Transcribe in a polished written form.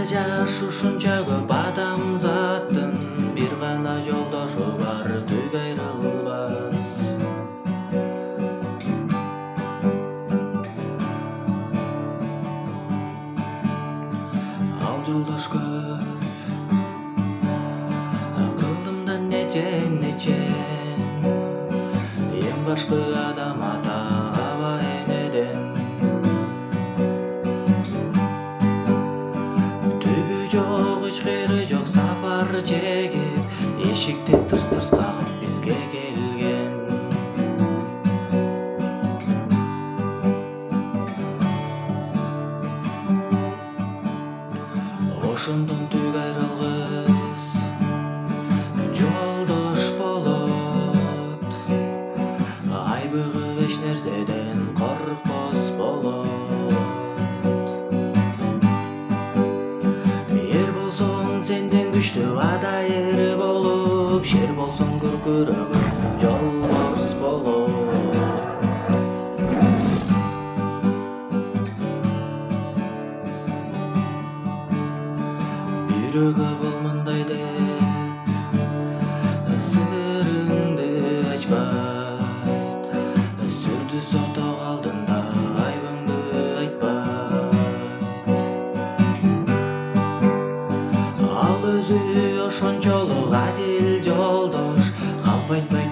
жаш ушунча көп адамзаттын бир гана жолдошу бар, түк айрылбас. Ал жолдош көп кылдымдан нечен эң башкы адам ата аба энеден. Түбү жок ичкери жок сапар чегип, эшикти тырс-тырс кагып бизге келген. Ошондон түк айрылгыс жолдош болот, айбыгы эч нерседен коркпос болот. Эр болсоң сенден күчтүү ада эр болуп, шер болсоң күркүрөгөн жолборс болот. Бирөөгө болмондай деп сырыңды ачпайт, сүрдү соток алдында айбыңды айтпайт. Ал өзү ошончолук адил жолдош, калп айтпай